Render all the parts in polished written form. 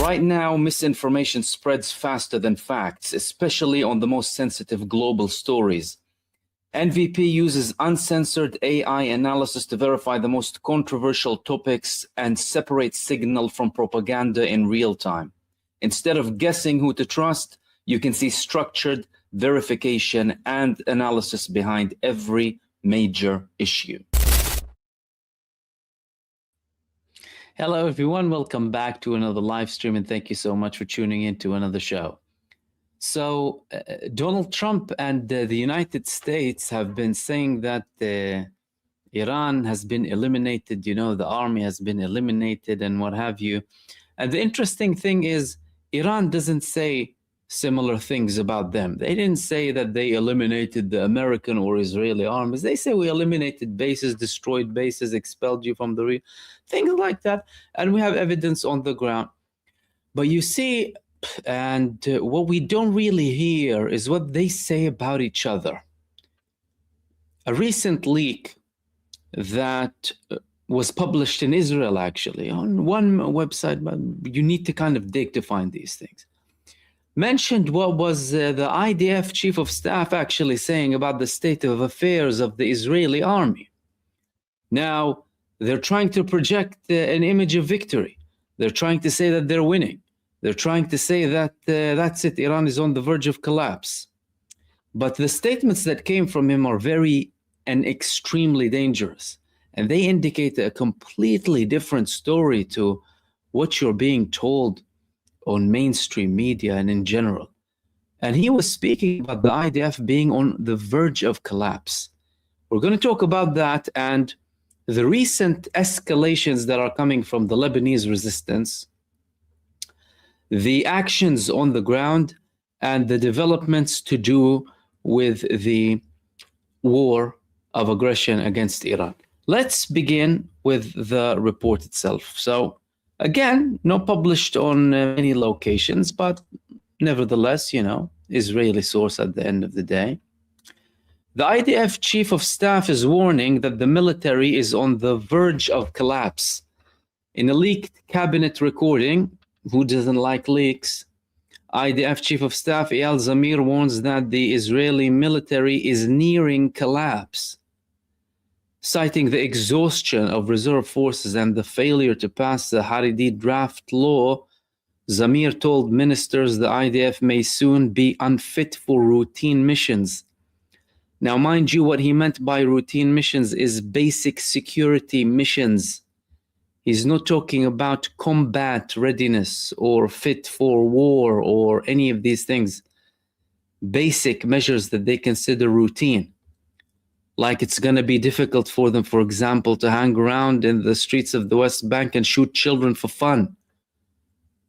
Right now, misinformation spreads faster than facts, especially on the most sensitive global stories. NVP uses uncensored AI analysis to verify the most controversial topics and separate signal from propaganda in real time. Instead of guessing who to trust, you can see structured verification and analysis behind every major issue. Hello, everyone. Welcome back to another live stream, and thank you so much for tuning in to another show. So Donald Trump and the United States have been saying that Iran has been eliminated, the army has been eliminated and what have you. And the interesting thing is Iran doesn't say similar things about them. They didn't say that they eliminated the American or Israeli armies. They say we eliminated bases, destroyed bases, expelled you from the region, things like that. And we have evidence on the ground. But you see, and what we don't really hear is what they say about each other. A recent leak that was published in Israel, actually, on one website, but you need to kind of dig to find these things, mentioned what was the IDF chief of staff actually saying about the state of affairs of the Israeli army. Now, they're trying to project an image of victory. They're trying to say that they're winning. They're trying to say that that's it, Iran is on the verge of collapse. But the statements that came from him are very and extremely dangerous. And they indicate a completely different story to what you're being told on mainstream media and in general. And he was speaking about the IDF being on the verge of collapse. We're going to talk about that and the recent escalations that are coming from the Lebanese resistance, the actions on the ground, and the developments to do with the war of aggression against Iran. Let's begin with the report itself. So, again, not published on many locations, but nevertheless, Israeli source at the end of the day. The IDF chief of staff is warning that the military is on the verge of collapse. In a leaked cabinet recording, who doesn't like leaks? IDF Chief of Staff Eyal Zamir warns that the Israeli military is nearing collapse. Citing the exhaustion of reserve forces and the failure to pass the Haredi draft law, Zamir told ministers the IDF may soon be unfit for routine missions. Now, mind you, what he meant by routine missions is basic security missions. He's not talking about combat readiness or fit for war or any of these things. Basic measures that they consider routine. Like it's going to be difficult for them, for example, to hang around in the streets of the West Bank and shoot children for fun.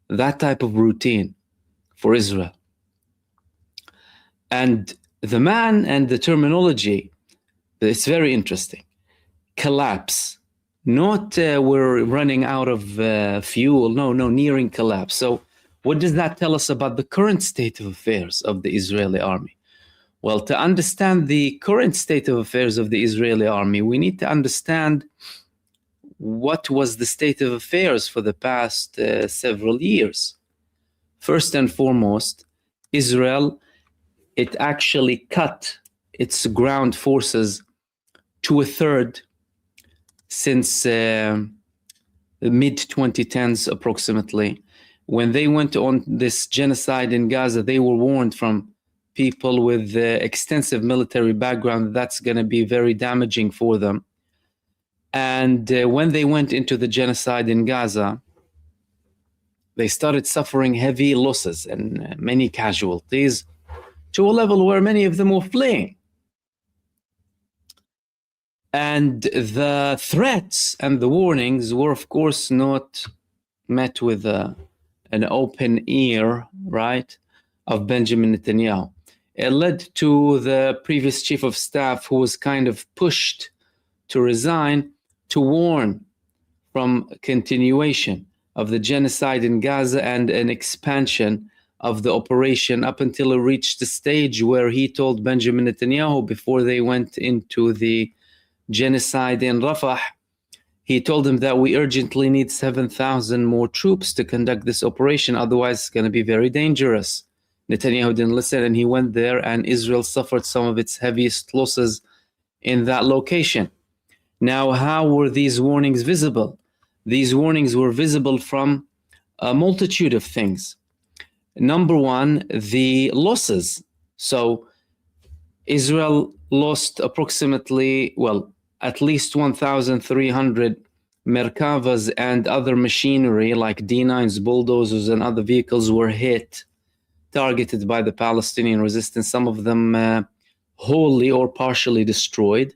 That type of routine for Israel. And the man and the terminology, it's very interesting. Collapse. Not we're running out of fuel. No, nearing collapse. So what does that tell us about the current state of affairs of the Israeli army? Well, to understand the current state of affairs of the Israeli army, we need to understand what was the state of affairs for the past several years. First and foremost, Israel, it actually cut its ground forces to a third since the mid-2010s approximately. When they went on this genocide in Gaza, they were warned from people with extensive military background that's going to be very damaging for them. And when they went into the genocide in Gaza, they started suffering heavy losses and many casualties to a level where many of them were fleeing. And the threats and the warnings were, of course, not met with an open ear, right, of Benjamin Netanyahu. It led to the previous chief of staff, who was kind of pushed to resign, to warn from continuation of the genocide in Gaza and an expansion of the operation up until it reached the stage where he told Benjamin Netanyahu, before they went into the genocide in Rafah, He told them that we urgently need 7,000 more troops to conduct this operation. Otherwise, it's going to be very dangerous. Netanyahu didn't listen, and he went there, and Israel suffered some of its heaviest losses in that location. Now, how were these warnings visible? These warnings were visible from a multitude of things. Number one, the losses. So Israel lost approximately, well, at least 1,300 Merkavas and other machinery like D9s, bulldozers, and other vehicles were hit, targeted by the Palestinian resistance, some of them wholly or partially destroyed.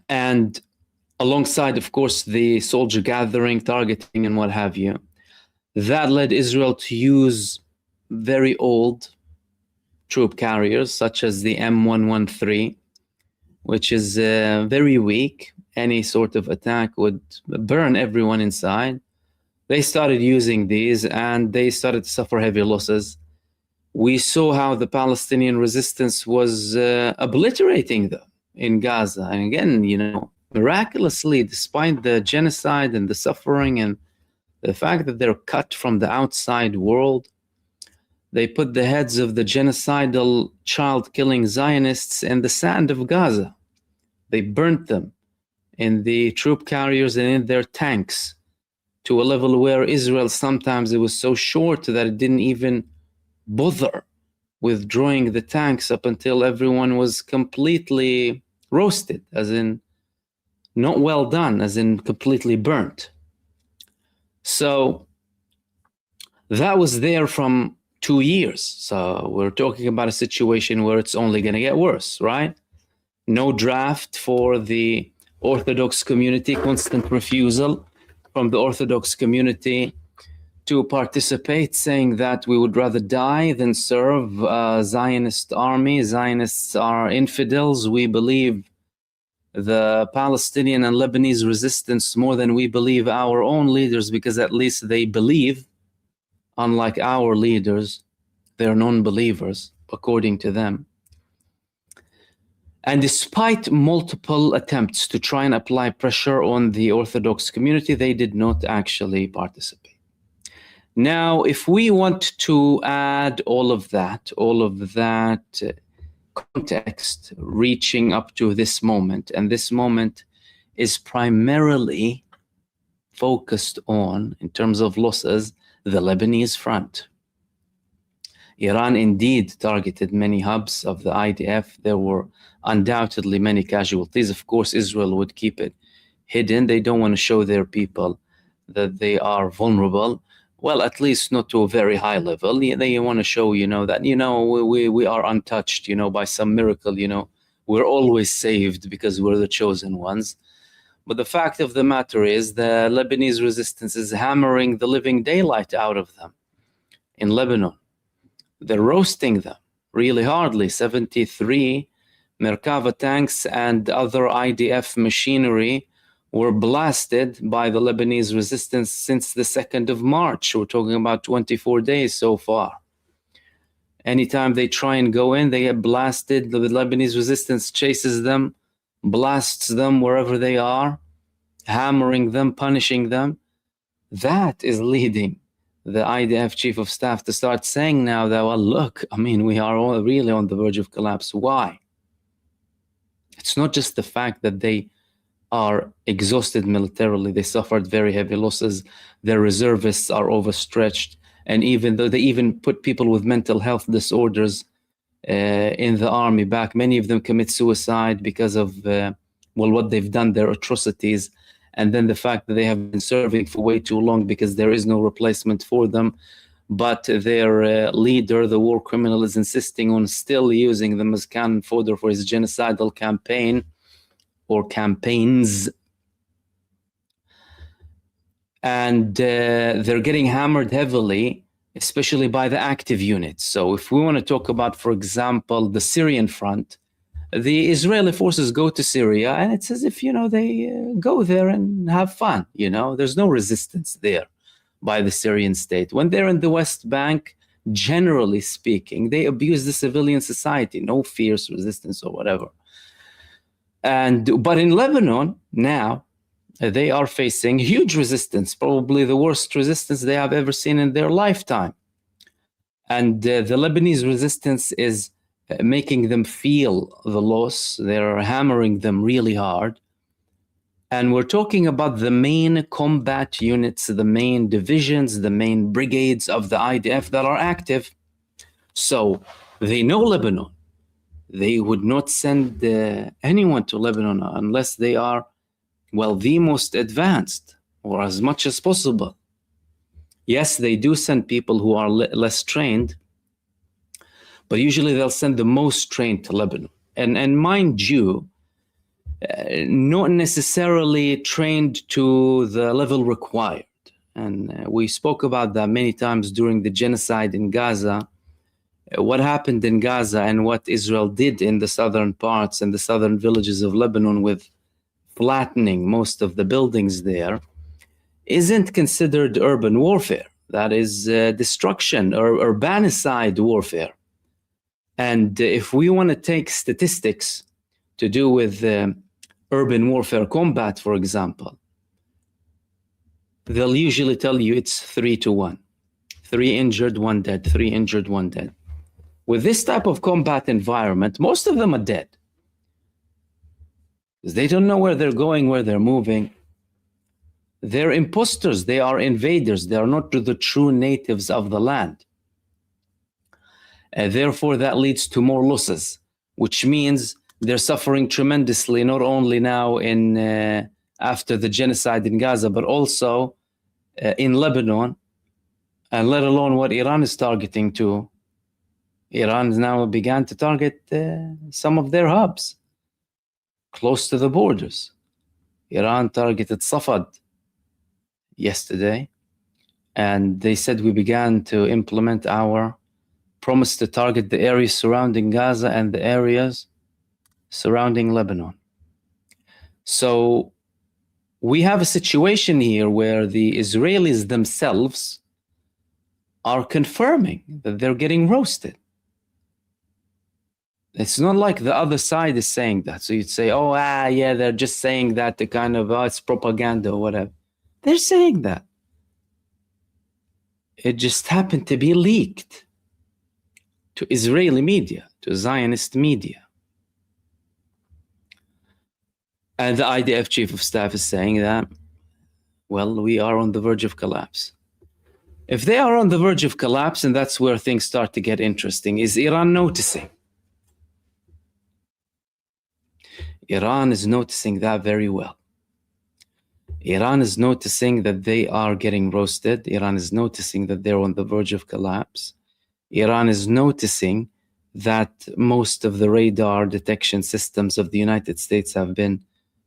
And alongside, of course, the soldier gathering, targeting, and what have you. That led Israel to use very old troop carriers, such as the M113, which is very weak. Any sort of attack would burn everyone inside. They started using these, and they started to suffer heavy losses. We saw how the Palestinian resistance was obliterating them in Gaza. And again, you know, miraculously, despite the genocide and the suffering and the fact that they're cut from the outside world, they put the heads of the genocidal child-killing Zionists in the sand of Gaza. They burnt them in the troop carriers and in their tanks to a level where Israel, sometimes it was so short that it didn't even bother withdrawing the tanks up until everyone was completely roasted, as in not well done, as in completely burnt. So that was there from 2 years. So we're talking about a situation where it's only going to get worse, right? No draft for the Orthodox community, constant refusal from the Orthodox community to participate, saying that we would rather die than serve a Zionist army. Zionists are infidels. We believe the Palestinian and Lebanese resistance more than we believe our own leaders, because at least they believe, unlike our leaders. They're non-believers, according to them. And despite multiple attempts to try and apply pressure on the Orthodox community, they did not actually participate. Now, if we want to add all of that context reaching up to this moment, and this moment is primarily focused on, in terms of losses, the Lebanese front. Iran indeed targeted many hubs of the IDF. There were undoubtedly many casualties. Of course, Israel would keep it hidden. They don't want to show their people that they are vulnerable. Well, at least not to a very high level. They want to show, that, we are untouched, by some miracle, we're always saved because we're the chosen ones. But the fact of the matter is the Lebanese resistance is hammering the living daylight out of them in Lebanon. They're roasting them really hardly. 73 Merkava tanks and other IDF machinery were blasted by the Lebanese resistance since the 2nd of March. We're talking about 24 days so far. Anytime they try and go in, they get blasted. The Lebanese resistance chases them, blasts them wherever they are, hammering them, punishing them. That is leading the IDF chief of staff to start saying now that, well, look, we are all really on the verge of collapse. Why? It's not just the fact that they are exhausted militarily. They suffered very heavy losses. Their reservists are overstretched. And even though they even put people with mental health disorders in the army back, many of them commit suicide because of, what they've done, their atrocities. And then the fact that they have been serving for way too long because there is no replacement for them. But their leader, the war criminal, is insisting on still using them as cannon fodder for his genocidal campaign or campaigns. And they're getting hammered heavily, especially by the active units. So if we want to talk about, for example, the Syrian front, the Israeli forces go to Syria, and it's as if, they go there and have fun. There's no resistance there by the Syrian state. When they're in the West Bank, generally speaking, they abuse the civilian society, no fierce resistance or whatever. But in Lebanon now, they are facing huge resistance, probably the worst resistance they have ever seen in their lifetime. And the Lebanese resistance is making them feel the loss. They're hammering them really hard. And we're talking about the main combat units, the main divisions, the main brigades of the IDF that are active. So they know Lebanon. They would not send anyone to Lebanon unless they are, well, the most advanced or as much as possible. Yes, they do send people who are less trained, but usually they'll send the most trained to Lebanon. And mind you, not necessarily trained to the level required. And we spoke about that many times during the genocide in Gaza. What happened in Gaza and what Israel did in the southern parts and the southern villages of Lebanon with flattening most of the buildings there isn't considered urban warfare. That is destruction or urbanicide warfare. And if we want to take statistics to do with urban warfare combat, for example, they'll usually tell you it's 3-1. 3 injured, 1 dead, 3 injured, 1 dead. With this type of combat environment, most of them are dead. Because they don't know where they're going, where they're moving. They're imposters, they are invaders, they are not the true natives of the land. Therefore, that leads to more losses, which means they're suffering tremendously, not only now in after the genocide in Gaza, but also in Lebanon, and let alone what Iran is targeting to. Iran now began to target some of their hubs close to the borders. Iran targeted Safad yesterday, and they said we began to implement our promise to target the areas surrounding Gaza and the areas surrounding Lebanon. So we have a situation here where the Israelis themselves are confirming that they're getting roasted. It's not like the other side is saying that. So you'd say, oh, yeah, they're just saying that to kind of, it's propaganda or whatever. They're saying that. It just happened to be leaked to Israeli media, to Zionist media. And the IDF chief of staff is saying that, well, we are on the verge of collapse. If they are on the verge of collapse, and that's where things start to get interesting, is Iran noticing? Iran is noticing that very well. Iran is noticing that they are getting roasted. Iran is noticing that they're on the verge of collapse. Iran is noticing that most of the radar detection systems of the United States have been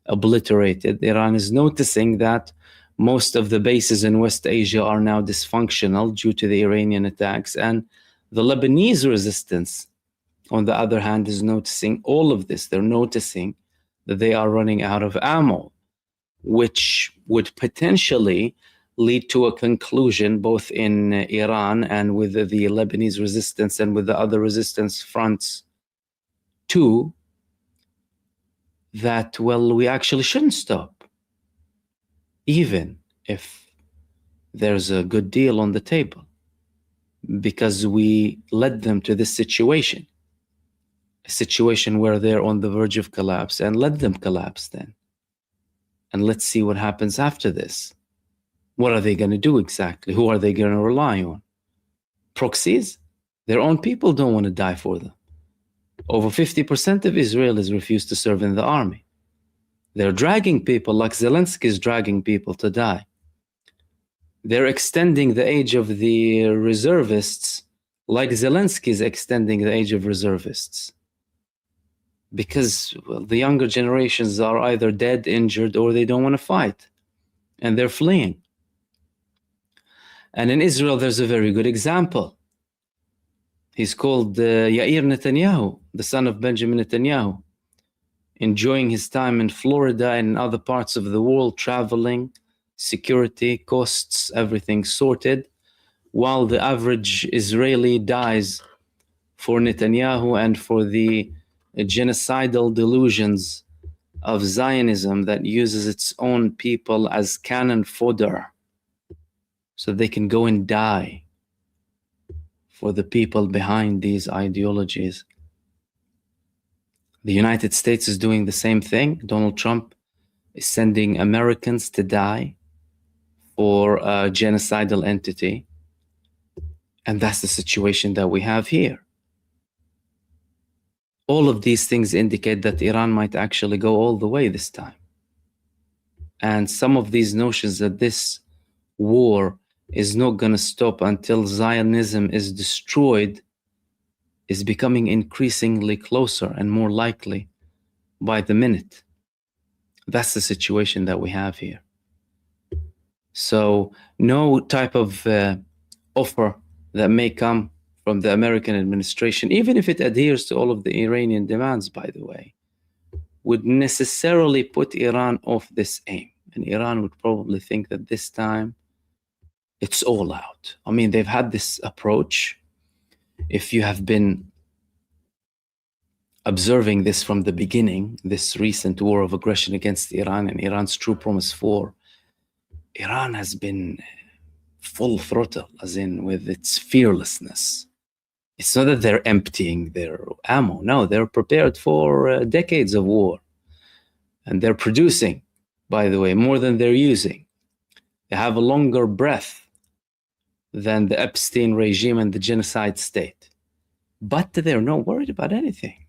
obliterated. Iran is noticing that most of the bases in West Asia are now dysfunctional due to the Iranian attacks. And the Lebanese resistance, on the other hand, is noticing all of this. They're noticing that they are running out of ammo, which would potentially lead to a conclusion both in Iran and with the Lebanese resistance and with the other resistance fronts too, that, well, we actually shouldn't stop, even if there's a good deal on the table, because we led them to this situation, a situation where they're on the verge of collapse, and let them collapse then. And let's see what happens after this. What are they going to do exactly? Who are they going to rely on? Proxies? Their own people don't want to die for them. Over 50% of Israelis refuse to serve in the army. They're dragging people like Zelensky is dragging people to die. They're extending the age of the reservists like Zelensky is extending the age of reservists. Because, well, the younger generations are either dead, injured, or they don't want to fight. And they're fleeing. And in Israel, there's a very good example. He's called Yair Netanyahu, the son of Benjamin Netanyahu, enjoying his time in Florida and in other parts of the world, traveling, security, costs, everything sorted, while the average Israeli dies for Netanyahu and for the genocidal delusions of Zionism that uses its own people as cannon fodder so they can go and die for the people behind these ideologies. The United States is doing the same thing. Donald Trump is sending Americans to die for a genocidal entity. And that's the situation that we have here. All of these things indicate that Iran might actually go all the way this time. And some of these notions that this war is not going to stop until Zionism is destroyed is becoming increasingly closer and more likely by the minute. That's the situation that we have here. So no type of offer that may come from the American administration, even if it adheres to all of the Iranian demands, by the way, would necessarily put Iran off this aim. And Iran would probably think that this time it's all out. I mean, they've had this approach. If you have been observing this from the beginning, this recent war of aggression against Iran and Iran's true promise for, Iran has been full throttle, as in with its fearlessness. It's not that they're emptying their ammo. No, they're prepared for decades of war. And they're producing, by the way, more than they're using. They have a longer breath than the Epstein regime and the genocide state. But they're not worried about anything.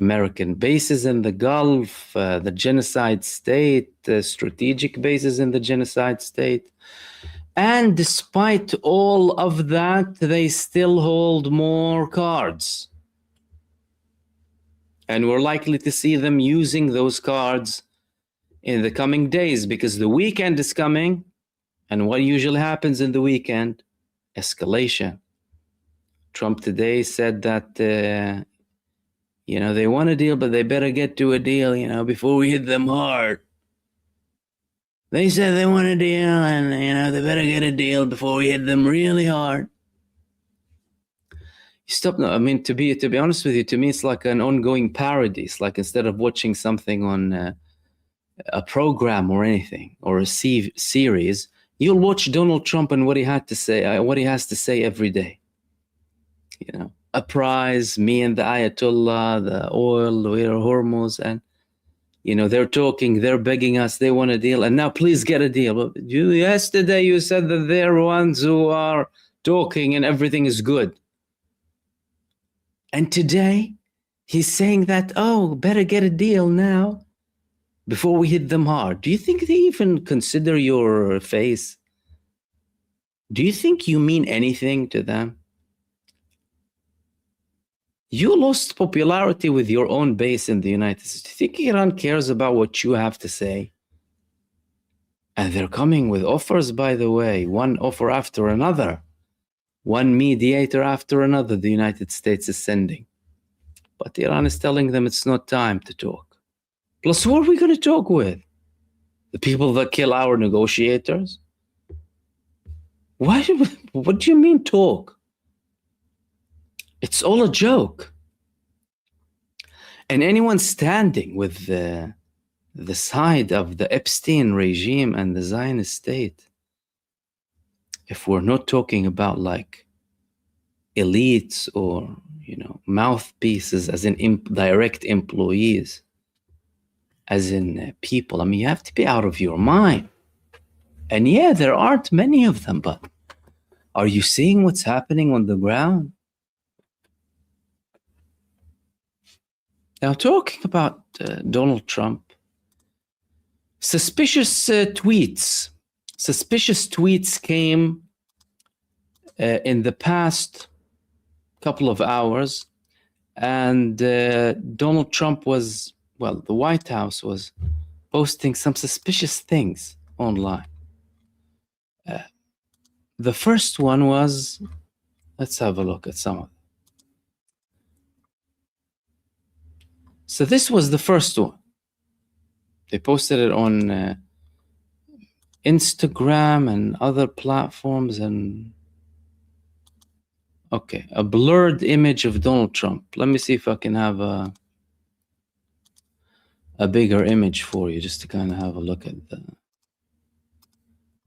American bases in the Gulf, the genocide state, strategic bases in the genocide state. And despite all of that, they still hold more cards. And we're likely to see them using those cards in the coming days because the weekend is coming. And what usually happens in the weekend? Escalation. Trump today said that, they want a deal, but they better get to a deal, before we hit them hard. They said they want a deal, and, they better get a deal before we hit them really hard. Stop. No, I mean, to be honest with you, to me, it's like an ongoing parody. It's like instead of watching something on a program or anything, or a series, you'll watch Donald Trump and what he has to say every day. A prize, me and the Ayatollah, the oil, the Hormuz, and they're talking, they're begging us, they want a deal, and now please get a deal. But yesterday you said that they're ones who are talking and everything is good. And today he's saying that, better get a deal now before we hit them hard. Do you think they even consider your face? Do you think you mean anything to them? You lost popularity with your own base in the United States. Do you think Iran cares about what you have to say? And they're coming with offers, by the way, one offer after another. One mediator after another the United States is sending. But Iran is telling them it's not time to talk. Plus, who are we going to talk with? The people that kill our negotiators? What do you mean talk? It's all a joke. And anyone standing with the side of the Epstein regime and the Zionist state, if we're not talking about like elites or, mouthpieces, as in direct employees, as in people, I mean, you have to be out of your mind. And yeah, there aren't many of them, but are you seeing what's happening on the ground? Now, talking about Donald Trump, suspicious tweets came in the past couple of hours, and Donald Trump the White House was posting some suspicious things online. The first one was, let's have a look at some of them. So this was the first one. They posted it on Instagram and other platforms, and a blurred image of Donald Trump. Let me see if I can have a a bigger image for you just to kind of have a look at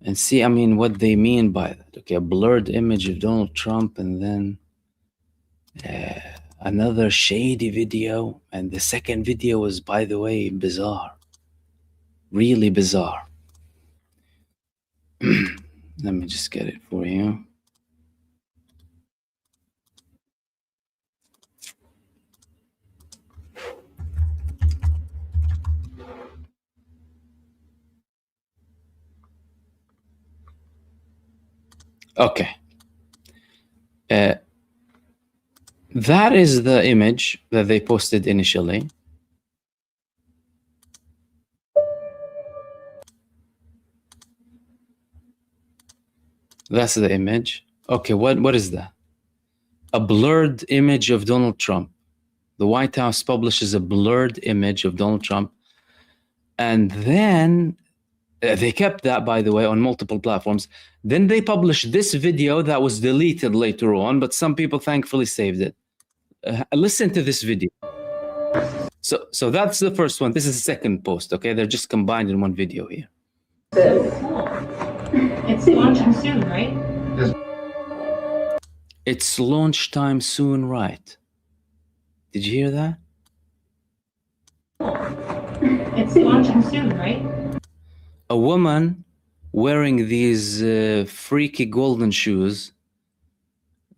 and see, I mean, what they mean by that. Okay, a blurred image of Donald Trump, and then another shady video. And the second video was, by the way, bizarre. Really bizarre. Let me just get it for you. Okay. That is the image that they posted initially. That's the image. Okay, what is that? A blurred image of Donald Trump. The White House publishes a blurred image of Donald Trump. And then they kept that, by the way, on multiple platforms. Then they published this video that was deleted later on, but some people thankfully saved it. Listen to this video. So that's the first one. This is the second post, okay? They're just combined in one video here. It's launching soon, right? It's launch time soon, right? Did you hear that? It's launching soon, right? A woman wearing these freaky golden shoes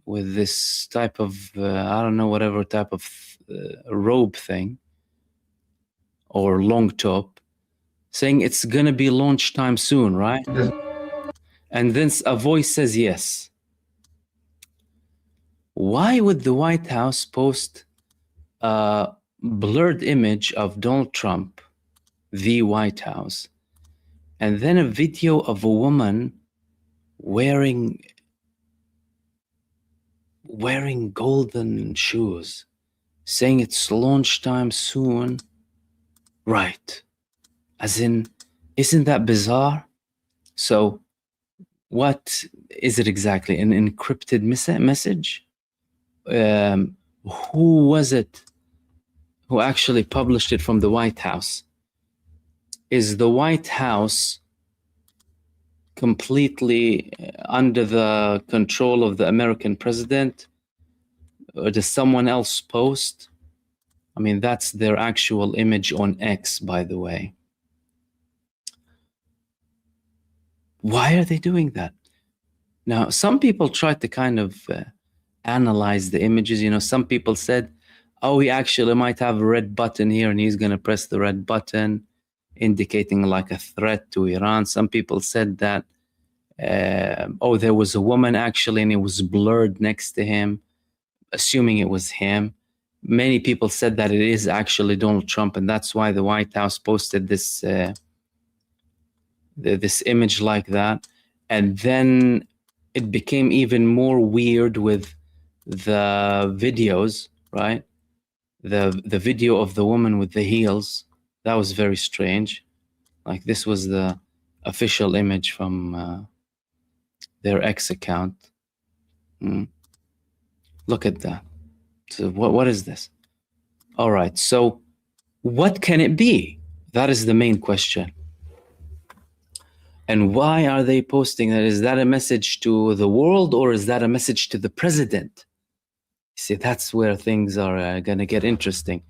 with this type of, I don't know, whatever type of robe thing or long top, saying it's going to be launch time soon, right? Yes. And then a voice says yes. Why would the White House post a blurred image of Donald Trump, the White House, and then a video of a woman wearing golden shoes, saying it's launch time soon, right? As in, isn't that bizarre? So what is it exactly? An encrypted message? Who was it who actually published it from the White House? Is the White House completely under the control of the American president? Or does someone else post? I mean, that's their actual image on X, by the way. Why are they doing that? Now, some people tried to kind of analyze the images. You know, some people said, oh, he actually might have a red button here and he's going to press the red button, indicating like a threat to Iran. Some people said that, oh, there was a woman actually and it was blurred next to him, assuming it was him. Many people said that it is actually Donald Trump, and that's why the White House posted this this image like that. And then it became even more weird with the videos, right? The video of the woman with the heels, that was very strange. Like, this was the official image from their X account. Look at that. So what is this? All right, so what can it be? That is the main question. And why are they posting that? Is that a message to the world, or is that a message to the president? See, that's where things are going to get interesting.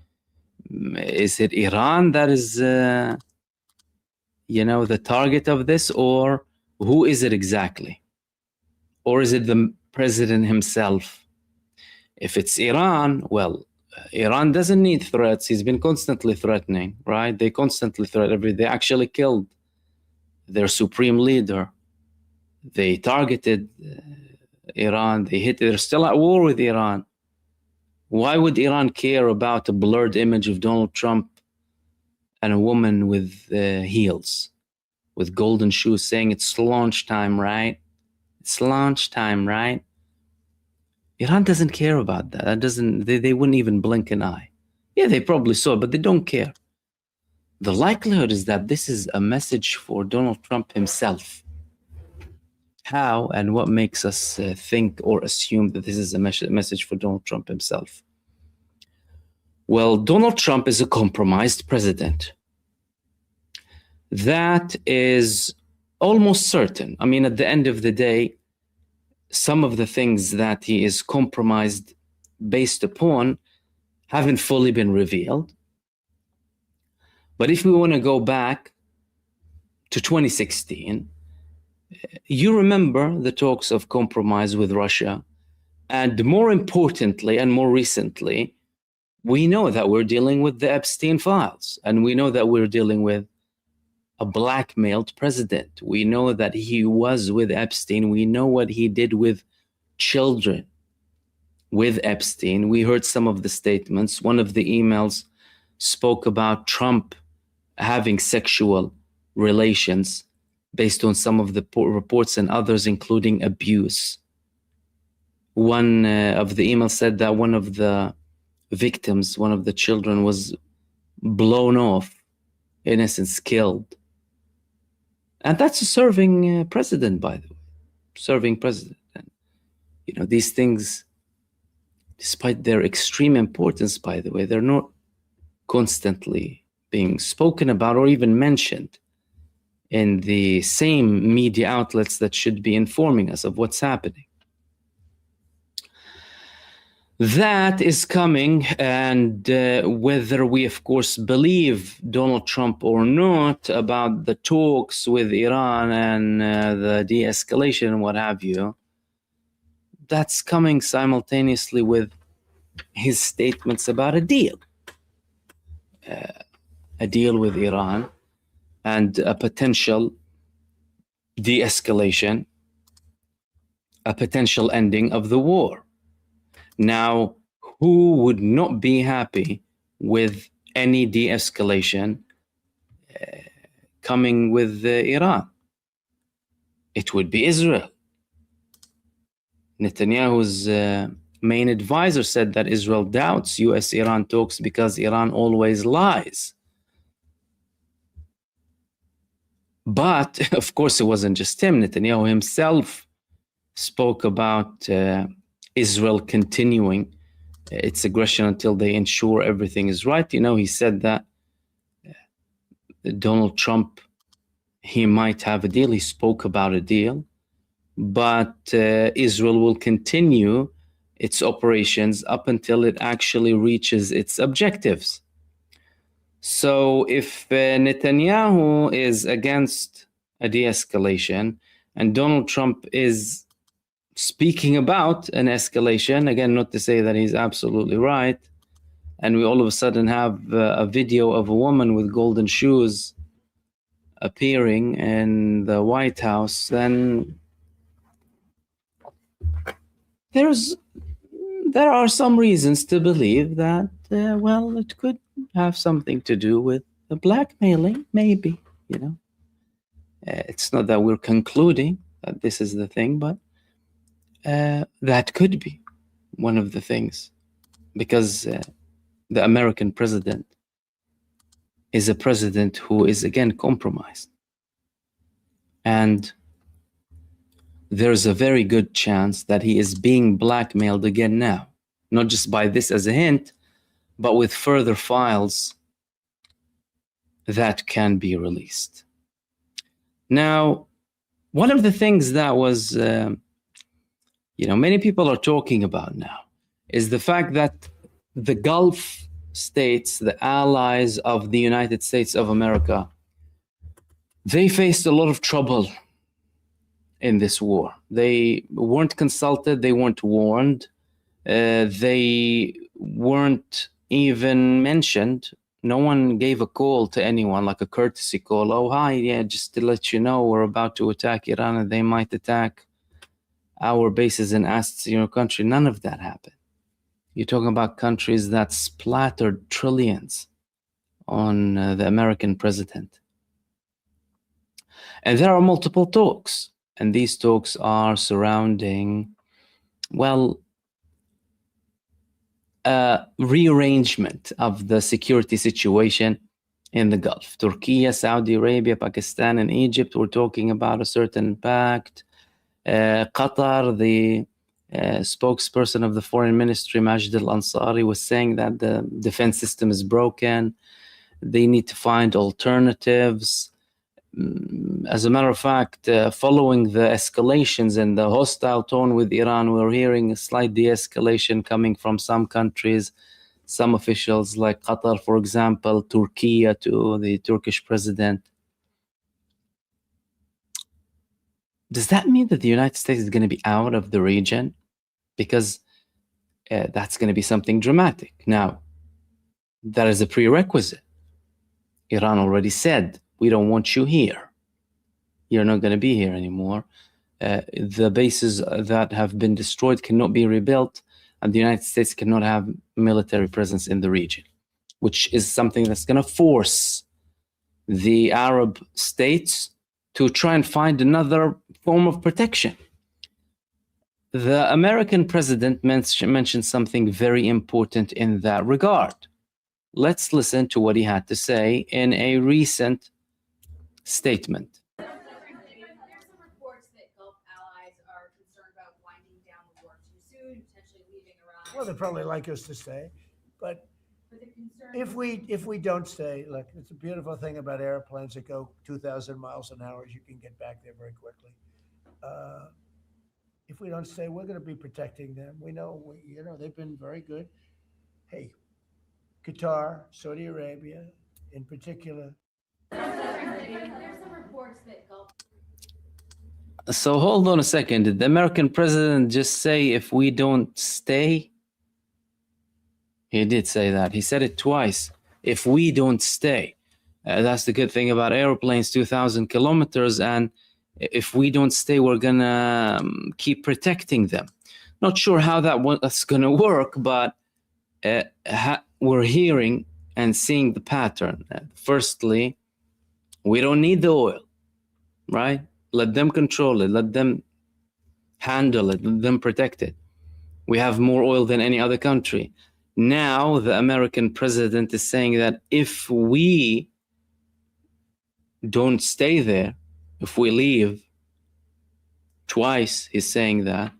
Is it Iran that is, you know, the target of this, or who is it exactly? Or is it the president himself? If it's Iran, well, Iran doesn't need threats. He's been constantly threatening, right? They constantly threaten. They actually killed their supreme leader. They targeted Iran. They're still at war with Iran. Why would Iran care about a blurred image of Donald Trump and a woman with heels, with golden shoes, saying it's launch time, right? It's launch time, right? Iran doesn't care about that. That doesn't. They wouldn't even blink an eye. Yeah, they probably saw it, but they don't care. The likelihood is that this is a message for Donald Trump himself. How and what makes us think or assume that this is a message for Donald Trump himself? Well, Donald Trump is a compromised president. That is almost certain. I mean, at the end of the day, some of the things that he is compromised based upon haven't fully been revealed. But if we want to go back to 2016, you remember the talks of compromise with Russia. And more importantly, and more recently, we know that we're dealing with the Epstein files, and we know that we're dealing with a blackmailed president. We know that he was with Epstein. We know what he did with children with Epstein. We heard some of the statements. One of the emails spoke about Trump having sexual relations based on some of the reports, and others including abuse. One of the emails said that one of the victims, one of the children, was blown off, in essence killed. And that's a serving president, by the way, serving president. And, you know, these things, despite their extreme importance, by the way, they're not constantly being spoken about or even mentioned in the same media outlets that should be informing us of what's happening. That is coming, and whether we, of course, believe Donald Trump or not about the talks with Iran and the de-escalation and what have you, that's coming simultaneously with his statements about a deal with Iran and a potential de-escalation, a potential ending of the war. Now, who would not be happy with any de-escalation coming with Iran? It would be Israel. Netanyahu's main advisor said that Israel doubts US-Iran talks because Iran always lies. But, of course, it wasn't just him. Netanyahu himself spoke about Israel continuing its aggression until they ensure everything is right. You know, he said that Donald Trump, he might have a deal. He spoke about a deal, but Israel will continue its operations up until it actually reaches its objectives. So if Netanyahu is against a de-escalation and Donald Trump is speaking about an escalation, again, not to say that he's absolutely right, and we all of a sudden have a video of a woman with golden shoes appearing in the White House, then there are some reasons to believe that, well, it could have something to do with the blackmailing, maybe, you know. It's not that we're concluding that this is the thing, but that could be one of the things, because the American president is a president who is, again, compromised. And there's a very good chance that he is being blackmailed again now, not just by this as a hint, but with further files that can be released. Now, one of the things that was many people are talking about now is the fact that the Gulf states, the allies of the United States of America, they faced a lot of trouble in this war. They weren't consulted, they weren't warned, they weren't even mentioned. No one gave a call to anyone, like a courtesy call. Oh, hi, yeah, just to let you know, we're about to attack Iran and they might attack our bases and assets in your country. None of that happened. You're talking about countries that splattered trillions on the American president. And there are multiple talks, and these talks are surrounding, well, rearrangement of the security situation in the Gulf. Turkey, Saudi Arabia, Pakistan, and Egypt were talking about a certain pact. Qatar, the spokesperson of the foreign ministry, Majid al-Ansari, was saying that the defense system is broken. They need to find alternatives. As a matter of fact, following the escalations and the hostile tone with Iran, we're hearing a slight de-escalation coming from some countries, some officials like Qatar, for example, Turkey, to the Turkish president. Does that mean that the United States is going to be out of the region? Because that's going to be something dramatic. Now, that is a prerequisite. Iran already said, we don't want you here. You're not going to be here anymore. The bases that have been destroyed cannot be rebuilt, and the United States cannot have military presence in the region, which is something that's going to force the Arab states to try and find another form of protection. The American president mentioned something very important in that regard. Let's listen to what he had to say in a recent statement. There's some reports that Gulf allies are concerned about winding down the war too soon, potentially leaving Iran. Well, they'd probably like us to stay, but But the concern if we don't stay, look, it's a beautiful thing about airplanes that go 2,000 miles an hour. You can get back there very quickly. If we don't stay, we're going to be protecting them. We know, they've been very good. Hey, Qatar, Saudi Arabia, in particular. there's some reports that Gulf So hold on a second. Did the American president just say, if we don't stay? He did say that. He said it twice. If we don't stay. That's the good thing about airplanes, 2,000 kilometers. And if we don't stay, we're going to keep protecting them. Not sure how that's going to work, but we're hearing and seeing the pattern. Firstly, we don't need the oil, right? Let them control it. Let them handle it. Let them protect it. We have more oil than any other country. Now, the American president is saying that if we don't stay there, if we leave, twice he's saying that.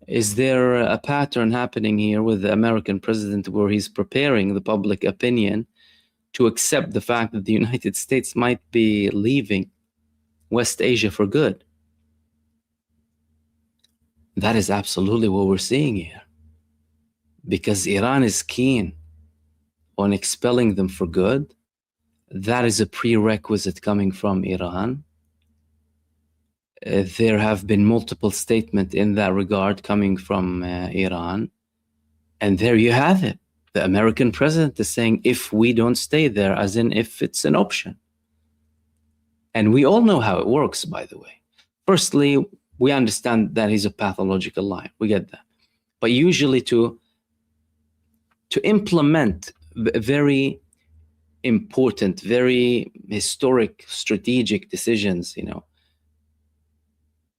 Is there a pattern happening here with the American president where he's preparing the public opinion to accept the fact that the United States might be leaving West Asia for good? That is absolutely what we're seeing here. Because Iran is keen on expelling them for good. That is a prerequisite coming from Iran. There have been multiple statements in that regard coming from Iran. And there you have it. The American president is saying, if we don't stay there, as in if it's an option. And we all know how it works, by the way. Firstly, we understand that he's a pathological liar. We get that. But usually to implement very important, very historic, strategic decisions,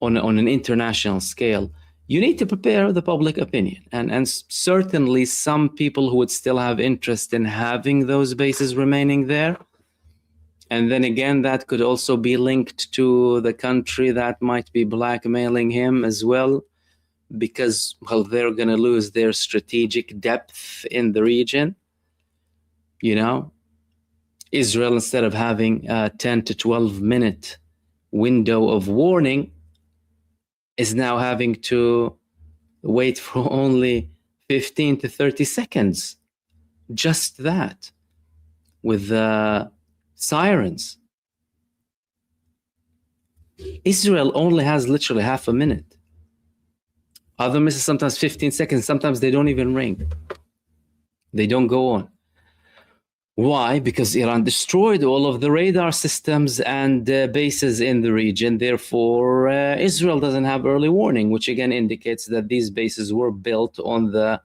on an international scale, you need to prepare the public opinion. And certainly some people who would still have interest in having those bases remaining there. And then again, that could also be linked to the country that might be blackmailing him as well, because, well, they're going to lose their strategic depth in the region. Israel, instead of having a 10 to 12 minute window of warning, is now having to wait for only 15 to 30 seconds. Just that, with the sirens. Israel only has literally half a minute. Other missiles, sometimes 15 seconds, sometimes they don't even ring. They don't go on. Why? Because Iran destroyed all of the radar systems and bases in the region. Therefore, Israel doesn't have early warning, which again indicates that these bases were built on the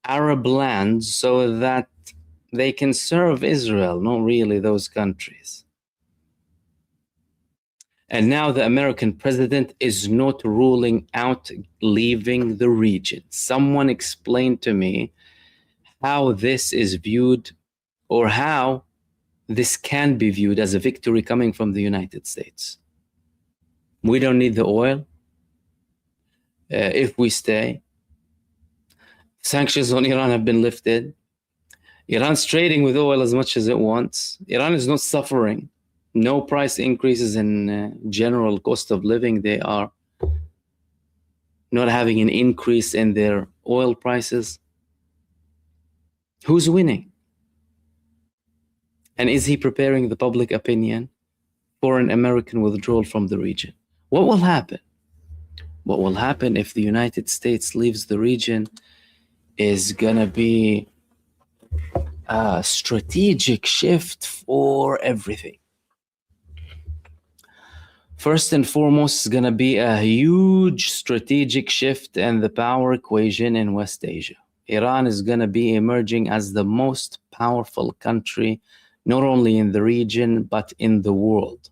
Arab lands so that they can serve Israel, not really those countries. And now the American president is not ruling out leaving the region. Someone explained to me how this is viewed, or how this can be viewed as a victory coming from the United States. We don't need the oil. if we stay. Sanctions on Iran have been lifted. Iran's trading with oil as much as it wants. Iran is not suffering. No price increases in general cost of living. They are not having an increase in their oil prices. Who's winning? And is he preparing the public opinion for an American withdrawal from the region? What will happen? What will happen if the United States leaves the region is going to be a strategic shift for everything. First and foremost, it's going to be a huge strategic shift in the power equation in West Asia. Iran is going to be emerging as the most powerful country, not only in the region, but in the world.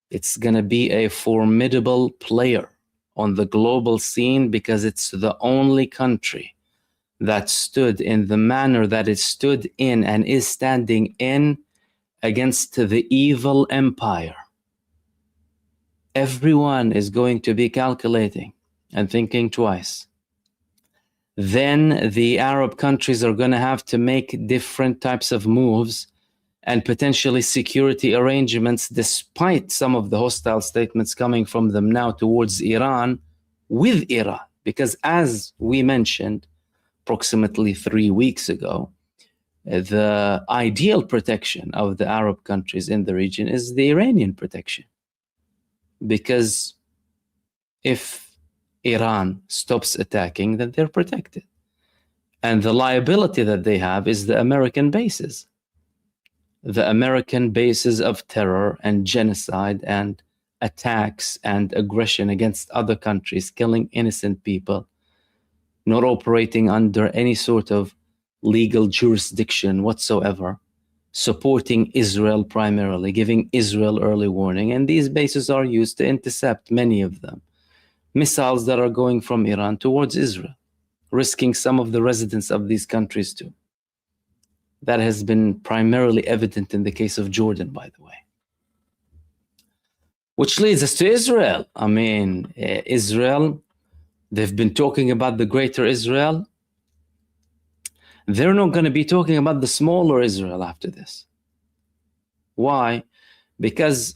It's going to be a formidable player on the global scene because it's the only country that stood in the manner that it stood in and is standing in against the evil empire. Everyone is going to be calculating and thinking twice. Then the Arab countries are going to have to make different types of moves and potentially security arrangements, despite some of the hostile statements coming from them now towards Iran, with Iran. Because as we mentioned approximately 3 weeks ago, the ideal protection of the Arab countries in the region is the Iranian protection. Because if Iran stops attacking, then they're protected. And the liability that they have is the American bases. The American bases of terror and genocide and attacks and aggression against other countries, killing innocent people, not operating under any sort of legal jurisdiction whatsoever, supporting Israel primarily, giving Israel early warning. And these bases are used to intercept, many of them, missiles that are going from Iran towards Israel, risking some of the residents of these countries too. That has been primarily evident in the case of Jordan, by the way. Which leads us to Israel. I mean, Israel, they've been talking about the greater Israel. They're not going to be talking about the smaller Israel after this. Why? Because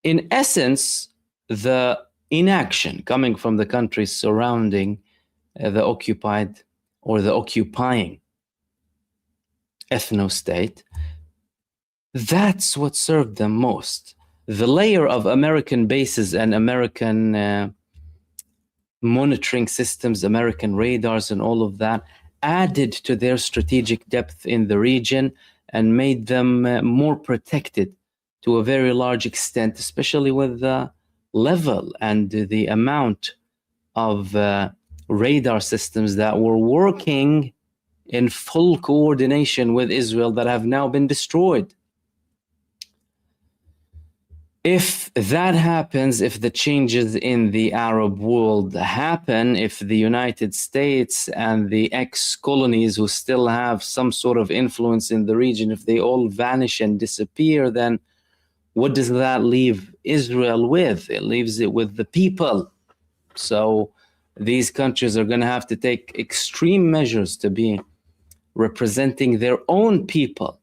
in essence, the inaction coming from the countries surrounding the occupied or the occupying ethno-state, that's what served them most. The layer of American bases and American monitoring systems, American radars and all of that added to their strategic depth in the region and made them more protected to a very large extent, especially with the level and the amount of radar systems that were working in full coordination with Israel that have now been destroyed. If that happens, if the changes in the Arab world happen, if the United States and the ex-colonies who still have some sort of influence in the region, if they all vanish and disappear, then what does that leave Israel with? It leaves it with the people. So these countries are going to have to take extreme measures to be representing their own people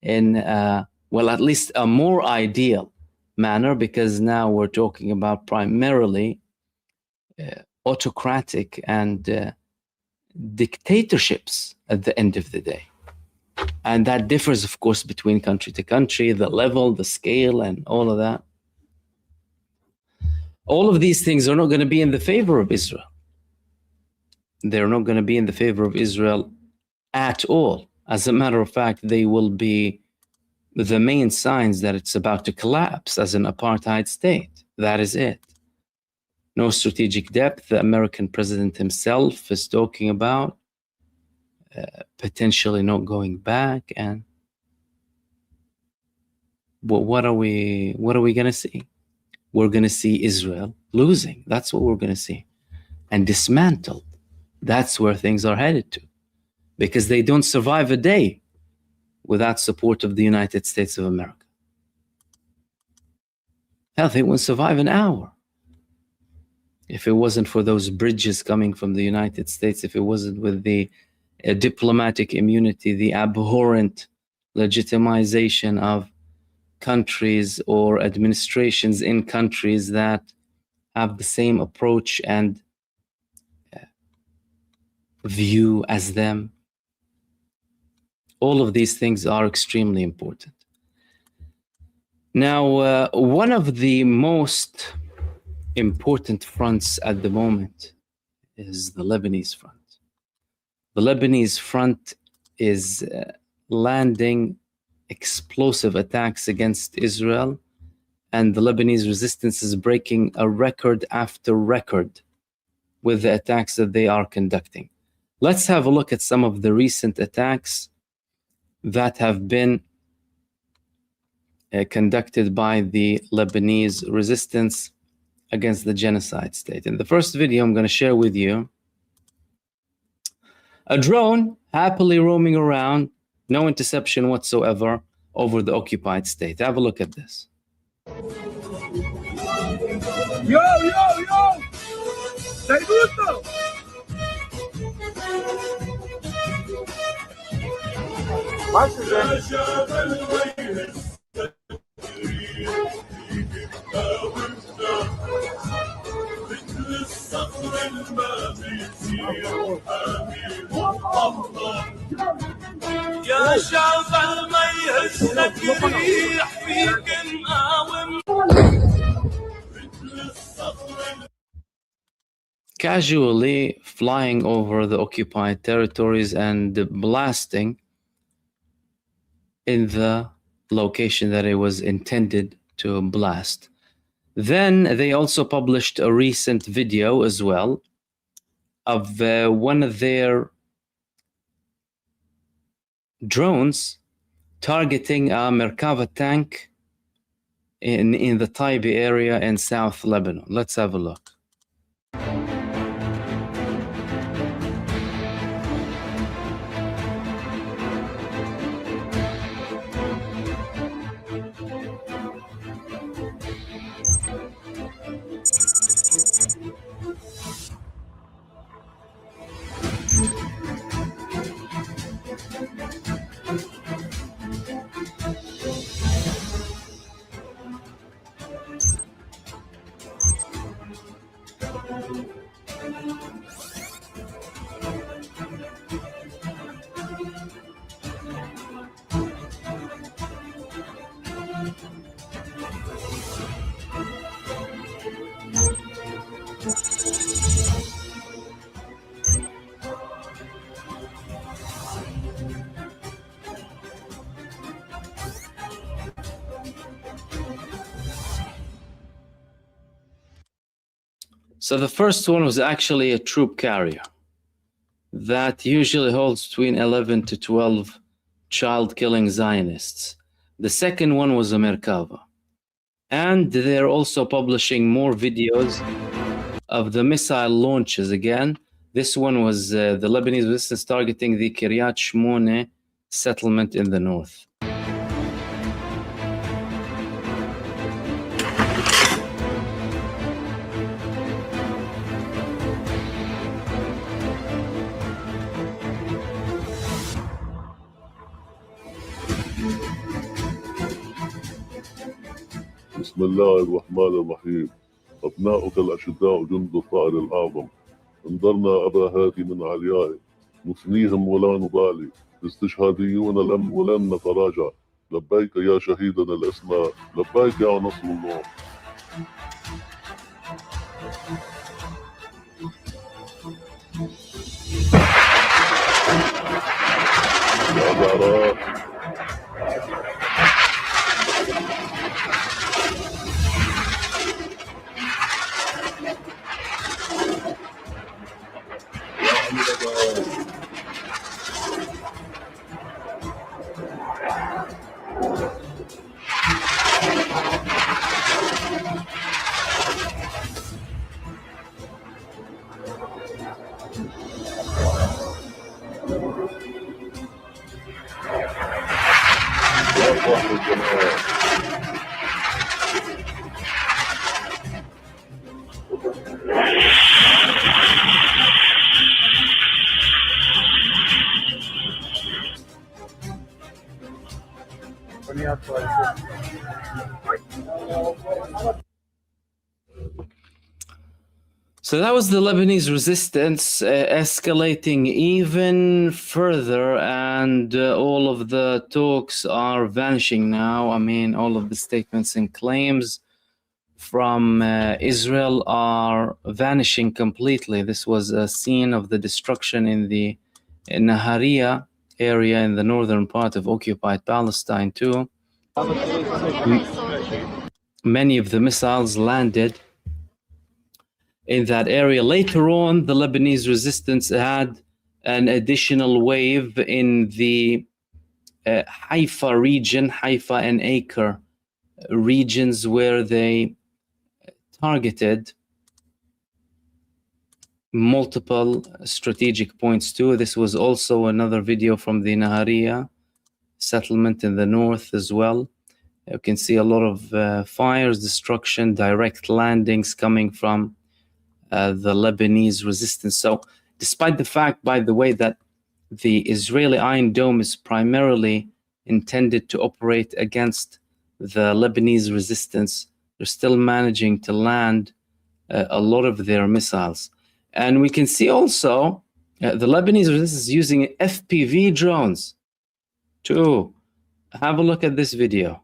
in, well, at least a more ideal manner, because now we're talking about primarily autocratic and dictatorships at the end of the day. And that differs, of course, between country to country, the level, the scale, and all of that. All of these things are not going to be in the favor of Israel. They're not going to be in the favor of Israel at all. As a matter of fact, they will be the main signs that it's about to collapse as an apartheid state. That is it. No strategic depth. The American president himself is talking about potentially not going back. And what are we going to see? We're going to see Israel losing. That's what we're going to see. And dismantled. That's where things are headed to. Because they don't survive a day without support of the United States of America. Hell, they won't survive an hour. if it wasn't for those bridges coming from the United States, if it wasn't with the diplomatic immunity, the abhorrent legitimization of countries or administrations in countries that have the same approach and view as them. All of these things are extremely important. Now, one of the most important fronts at the moment is the Lebanese front. The Lebanese front is landing explosive attacks against Israel, and the Lebanese resistance is breaking a record after record with the attacks that they are conducting. Let's have a look at some of the recent attacks that have been conducted by the Lebanese resistance against the genocide state. In the first video I'm going to share with you a drone happily roaming around, no interception whatsoever, over the occupied state. Have a look at this. Yo, yo, yo! Segundo! يا شعب ما يهزك ريح فيك مقاوم. Casually flying over the occupied territories and blasting in the location that it was intended to blast. Then they also published a recent video as well of one of their drones targeting a Merkava tank in the Taibi area in South Lebanon. Let's have a look. So the first one was actually a troop carrier that usually holds between 11 to 12 child-killing Zionists. The second one was a Merkava. And they're also publishing more videos of the missile launches again. This one was the Lebanese resistance targeting the Kiryat Shmone settlement in the north. بسم الله الرحمن الرحيم. أبناؤك الأشداء جند الطائر الأعظم. انظرنا أبا هادي من عليائه نثنيهم ولا نبالي، استشهاديون ولن نتراجع. لبيك يا شهيدنا الأسماء، لبيك يا نصر الله. يا زعراء So that was the Lebanese resistance escalating even further, and all of the talks are vanishing now. I mean, all of the statements and claims from Israel are vanishing completely. This was a scene of the destruction in the Nahariya area in the northern part of occupied Palestine too. Many of the missiles landed in that area. Later on, the Lebanese resistance had an additional wave in the Haifa region, Haifa and Acre regions, where they targeted multiple strategic points too. This was also another video from the Nahariya settlement in the north as well. You can see a lot of fires, destruction, direct landings coming from the Lebanese resistance. So despite the fact, by the way, that the Israeli Iron Dome is primarily intended to operate against the Lebanese resistance, they're still managing to land a lot of their missiles. And we can see also the Lebanese resistance is using FPV drones too. Have a look at this video.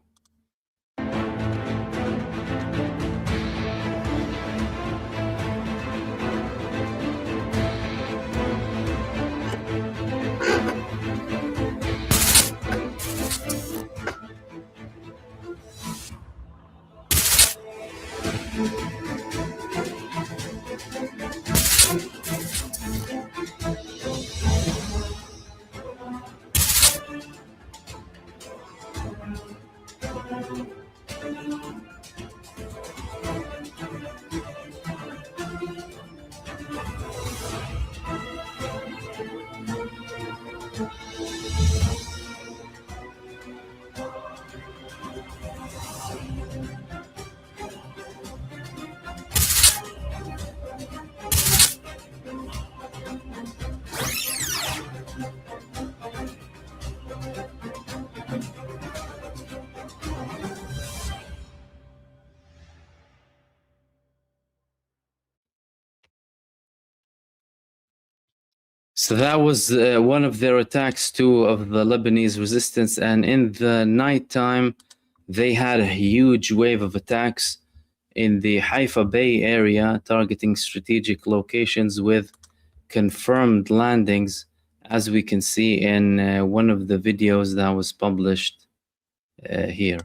So that was one of their attacks too of the Lebanese resistance, and in the nighttime they had a huge wave of attacks in the Haifa Bay area, targeting strategic locations with confirmed landings, as we can see in one of the videos that was published here.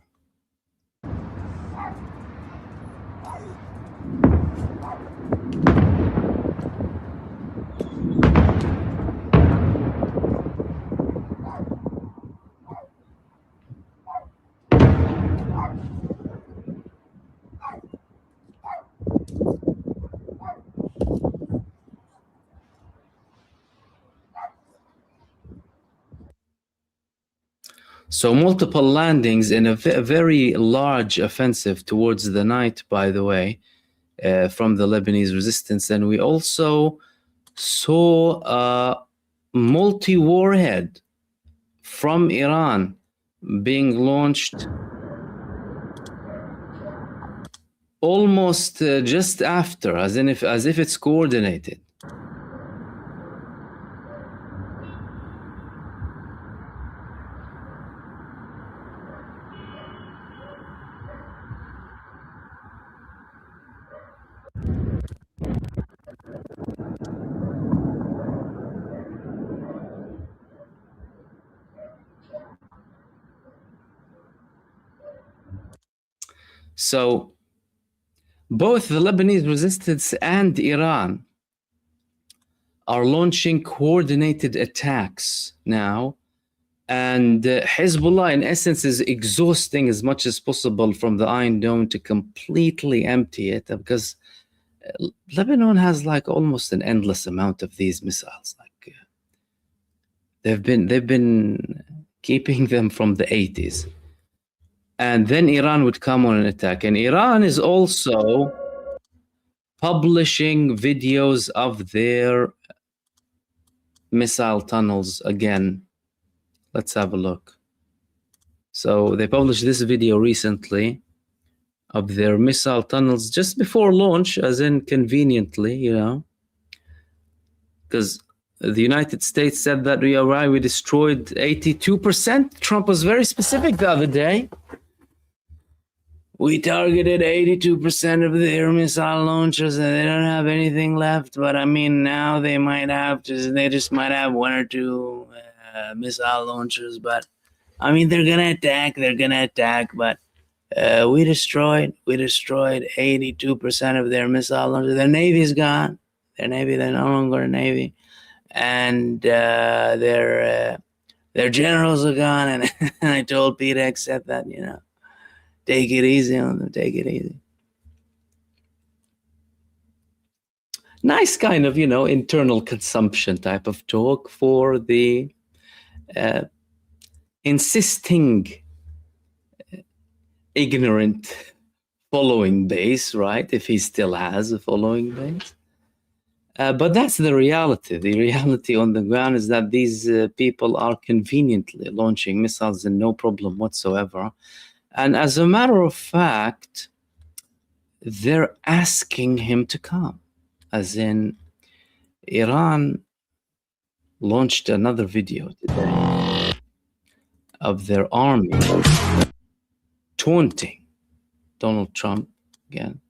So multiple landings in a very large offensive towards the night, by the way, from the Lebanese resistance. And we also saw a multi-warhead from Iran being launched almost just after, as if it's coordinated. So both the Lebanese resistance and Iran are launching coordinated attacks now, and Hezbollah in essence is exhausting as much as possible from the Iron Dome to completely empty it, because Lebanon has like almost an endless amount of these missiles. Like they've been keeping them from the 80s. And then Iran would come on an attack. And Iran is also publishing videos of their missile tunnels again. Let's have a look. So they published this video recently of their missile tunnels just before launch, as in conveniently, you know, because the United States said that we destroyed 82%. Trump was very specific the other day. We targeted 82% of their missile launchers, and they don't have anything left. But I mean, now they just might have one or two missile launchers. But I mean, they're gonna attack. But we destroyed 82% of their missile launchers. Their Navy's gone. They're no longer a Navy, and their generals are gone. And I told Pete Hegseth that, you know, take it easy on them. Take it easy. Nice kind of, you know, internal consumption type of talk for the insisting ignorant following base, right? If he still has a following base. But that's the reality. The reality on the ground is that these people are conveniently launching missiles and no problem whatsoever. And as a matter of fact, they're asking him to come. As in, Iran launched another video today of their army taunting Donald Trump again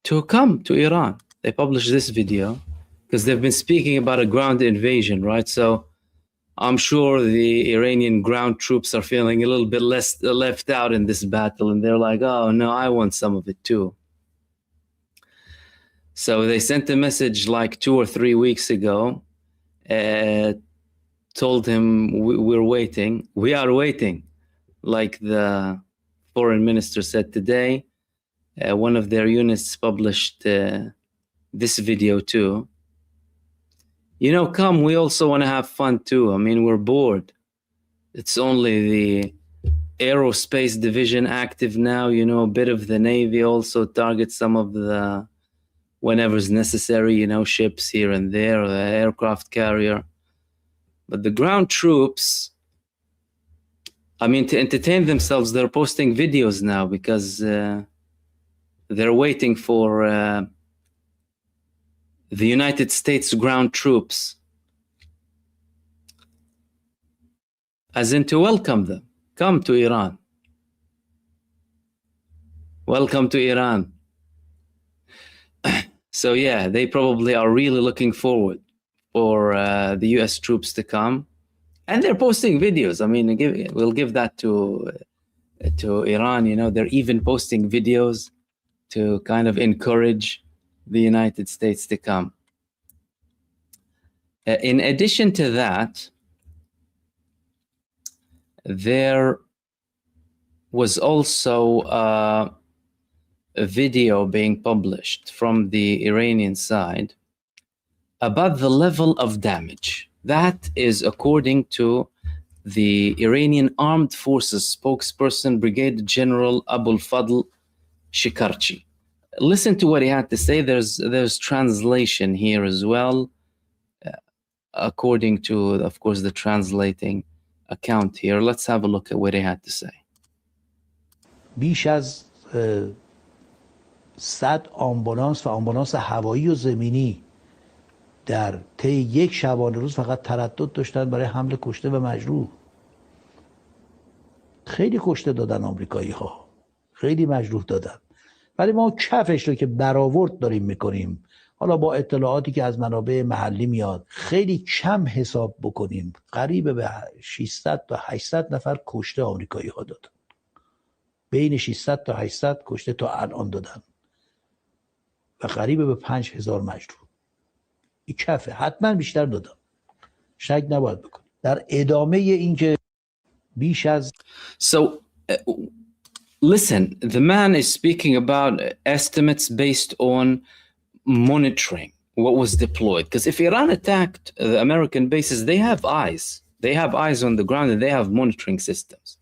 to come to Iran. They published this video because they've been speaking about a ground invasion, right? So I'm sure the Iranian ground troops are feeling a little bit less left out in this battle, and they're like, oh no, I want some of it too. So they sent a message like 2 or 3 weeks ago, told him we're waiting. We are waiting, like the foreign minister said today. One of their units published this video too. You know, come, we also want to have fun too. I mean, we're bored. It's only the aerospace division active now, you know, a bit of the Navy also targets some of the, whenever's necessary, you know, ships here and there, or the aircraft carrier. But the ground troops, I mean, to entertain themselves, they're posting videos now because they're waiting for the United States ground troops, as in to welcome them. Come to Iran. Welcome to Iran. So yeah, they probably are really looking forward for the US troops to come. And they're posting videos. I mean, we'll give that to Iran. You know, they're even posting videos to kind of encourage the United States to come. In addition to that, there was also a video being published from the Iranian side about the level of damage. That is according to the Iranian Armed Forces spokesperson, Brigadier General Abul Fadl Shikarchi. Listen to what he had to say. There's translation here as well, according to, of course, the translating account here. Let's have a look at what he had to say. بیش از 100 آمبولانس و آمبولانس هوایی و زمینی در طی یک شبانه روز فقط تردد داشتن برای حمل کشته و مجروح. خیلی کشته دادن آمریکایی ها، خیلی مجروح دادن، ولی ما کفش رو که برآورد داریم میکنیم، حالا با اطلاعاتی که از منابع محلی میاد، خیلی کم حساب بکنیم، قریب به 600 تا 800 نفر کشته آمریکایی ها دادن. بین 600 تا 800 کشته تا الان دادن و قریب به 5000 مجروح. این کفه، حتما بیشتر دادن، شک نباید بکن. در ادامه این که بیش از So listen, the man is speaking about estimates based on monitoring what was deployed. Because if Iran attacked the American bases, they have eyes. They have eyes on the ground and they have monitoring systems.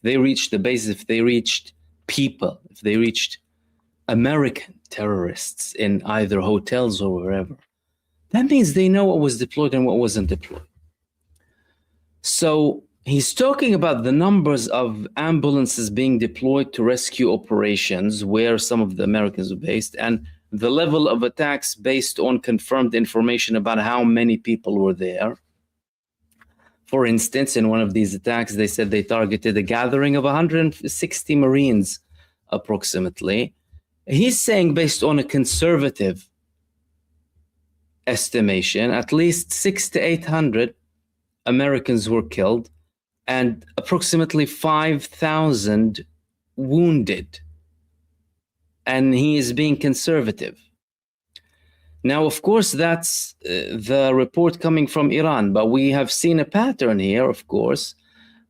They reached the bases, if they reached people, if they reached American terrorists in either hotels or wherever, that means they know what was deployed and what wasn't deployed. So he's talking about the numbers of ambulances being deployed to rescue operations where some of the Americans are based, and the level of attacks based on confirmed information about how many people were there. For instance, in one of these attacks, they said they targeted a gathering of 160 Marines, approximately. He's saying, based on a conservative estimation, at least 600 to 800 Americans were killed and approximately 5,000 wounded. And he is being conservative. Now, of course, that's the report coming from Iran, but we have seen a pattern here, of course,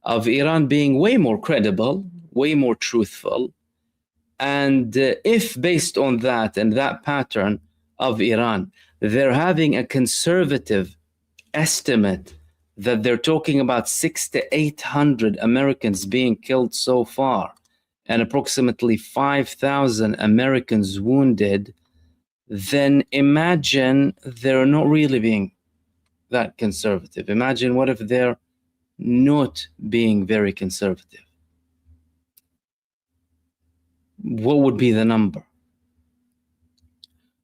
of Iran being way more credible, way more truthful. And if based on that and that pattern of Iran, they're having a conservative estimate that they're talking about 600 to 800 Americans being killed so far and approximately 5,000 Americans wounded, then imagine they're not really being that conservative. Imagine what if they're not being very conservative. What would be the number?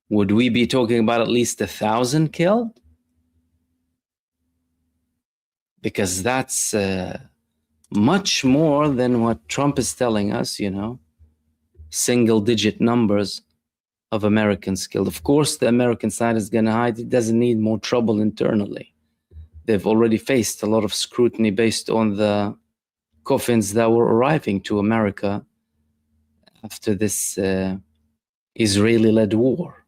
Would we be talking about at least 1,000 killed? Because that's much more than what Trump is telling us, you know, single-digit numbers of Americans killed. Of course, the American side is going to hide. It doesn't need more trouble internally. They've already faced a lot of scrutiny based on the coffins that were arriving to America after this Israeli-led war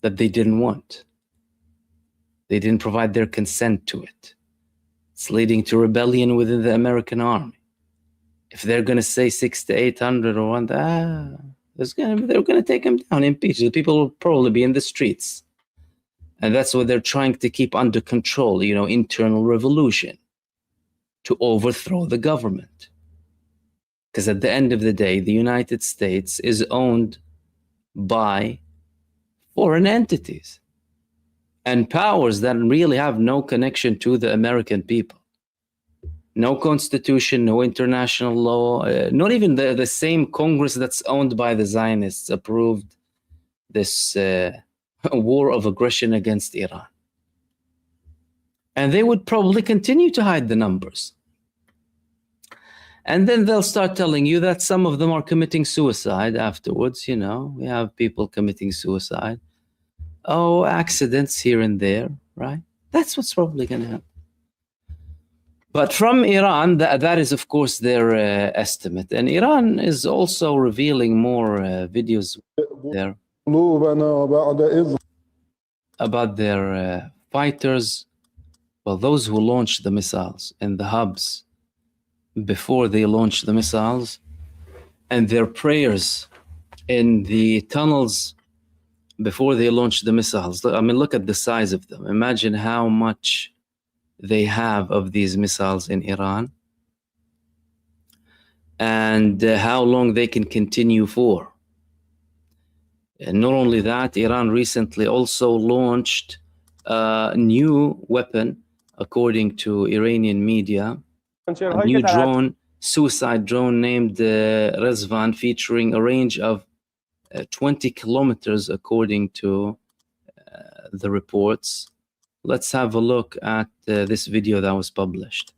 that they didn't want. They didn't provide their consent to it. It's leading to rebellion within the American army. If they're going to say 600 to 800 or one, they're going to take them down, impeach. The people will probably be in the streets. And that's what they're trying to keep under control, you know, internal revolution to overthrow the government. Because at the end of the day, the United States is owned by foreign entities and powers that really have no connection to the American people. No constitution, no international law, not even the same Congress that's owned by the Zionists approved this war of aggression against Iran. And they would probably continue to hide the numbers. And then they'll start telling you that some of them are committing suicide afterwards. You know, we have people committing suicide. Oh, accidents here and there, right? That's what's probably going to happen. But from Iran, that is, of course, their estimate. And Iran is also revealing more videos there about their fighters, well, those who launched the missiles in the hubs before they launched the missiles, and their prayers in the tunnels before they launched the missiles. I mean, look at the size of them. Imagine how much they have of these missiles in Iran and how long they can continue for. And not only that, Iran recently also launched a new weapon, according to Iranian media, a new drone, suicide drone named Rezvan, featuring a range of 20 kilometers, according to the reports. Let's have a look at this video that was published.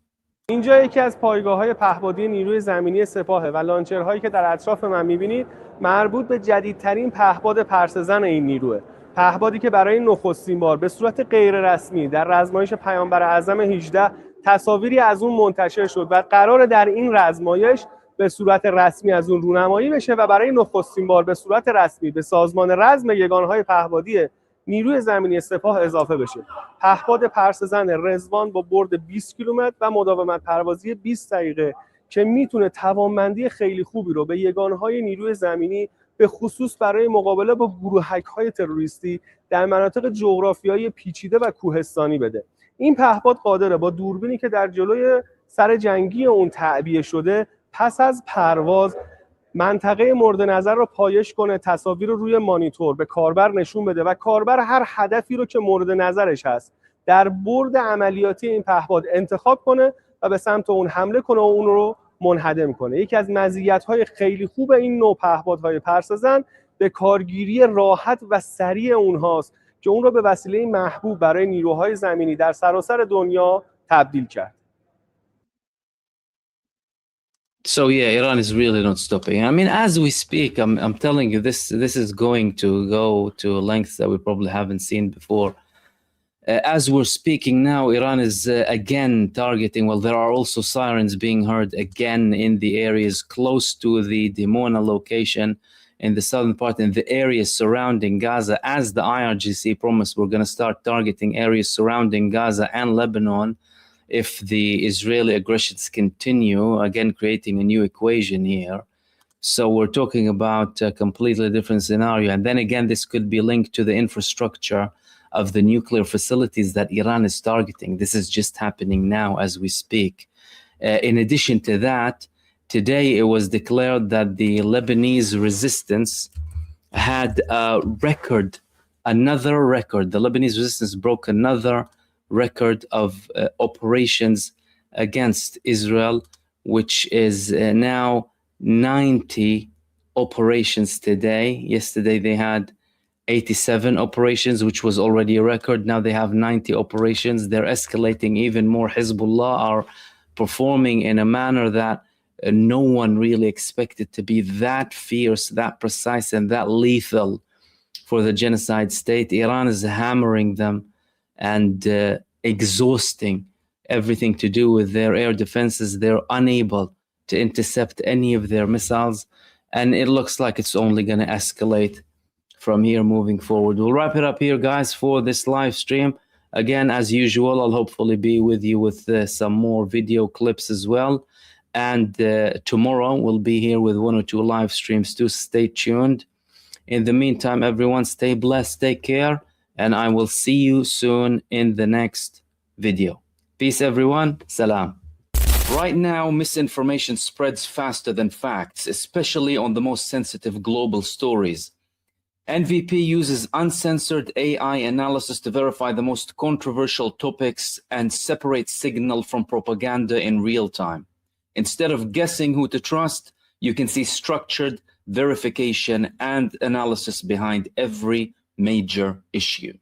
اینجا یکی از پایگاه‌های پهپادی نیروی زمینی سپاهه و لانچرهایی که در اطراف من می‌بینید مربوط به جدیدترین پهپاد پرسه‌زن این نیروه. پهپادی که برای نخستین بار به صورت غیررسمی در رزمایش پیامبر اعظم 18 تصاویری از اون منتشر شد و قرار در این رزمایش به صورت رسمی از اون رونمایی بشه و برای نخستین بار به صورت رسمی به سازمان رزم یگانه‌های پهپادی نیروی زمینی سپاه اضافه بشه. پهپاد پرسه‌زن رضوان با برد 20 کیلومتر و مداومت پروازی 20 دقیقه که میتونه توانمندی خیلی خوبی رو به یگانه‌های نیروی زمینی به خصوص برای مقابله با گروهک‌های تروریستی در مناطق جغرافیایی پیچیده و کوهستانی بده. این پهپاد قادره با دوربینی که در جلوی سر جنگی اون تعبیه شده پس از پرواز منطقه مورد نظر رو پایش کنه، تصاویر رو روی مانیتور به کاربر نشون بده و کاربر هر هدفی رو که مورد نظرش هست در برد عملیاتی این پهپاد انتخاب کنه و به سمت اون حمله کنه و اون رو منهدم کنه. یکی از مزیت‌های خیلی خوب این نوع پهپادهای پرسه‌زن به کارگیری راحت و سریع اونهاست که اون رو به وسیله محبوب برای نیروهای زمینی در سراسر دنیا تبدیل کرد. So yeah, Iran is really not stopping. I mean, as we speak, I'm telling you, this is going to go to lengths that we probably haven't seen before. As we're speaking now, Iran is again targeting. Well, there are also sirens being heard again in the areas close to the Dimona location in the southern part, in the areas surrounding Gaza. As the IRGC promised, we're going to start targeting areas surrounding Gaza and Lebanon if the Israeli aggressions continue, again creating a new equation here. So we're talking about a completely different scenario. And then again, this could be linked to the infrastructure of the nuclear facilities that Iran is targeting. This is just happening now as we speak. In addition to that, today it was declared that the Lebanese resistance had a record, another record. The Lebanese resistance broke another record of operations against Israel, which is now 90 operations today. Yesterday they had 87 operations, which was already a record. Now they have 90 operations. They're escalating even more. Hezbollah are performing in a manner that no one really expected to be that fierce, that precise, and that lethal for the genocide state. Iran is hammering them and exhausting everything to do with their air defenses. They're unable to intercept any of their missiles, and it looks like it's only going to escalate from here moving forward. We'll wrap it up here, guys, for this live stream. Again, as usual, I'll hopefully be with you with some more video clips as well. And tomorrow we'll be here with 1 or 2 live streams too. Stay tuned. In the meantime, everyone, stay blessed, take care, and I will see you soon in the next video. Peace, everyone. Salam. Right now, misinformation spreads faster than facts, especially on the most sensitive global stories. NVP uses uncensored AI analysis to verify the most controversial topics and separate signal from propaganda in real time. Instead of guessing who to trust, you can see structured verification and analysis behind every major issue.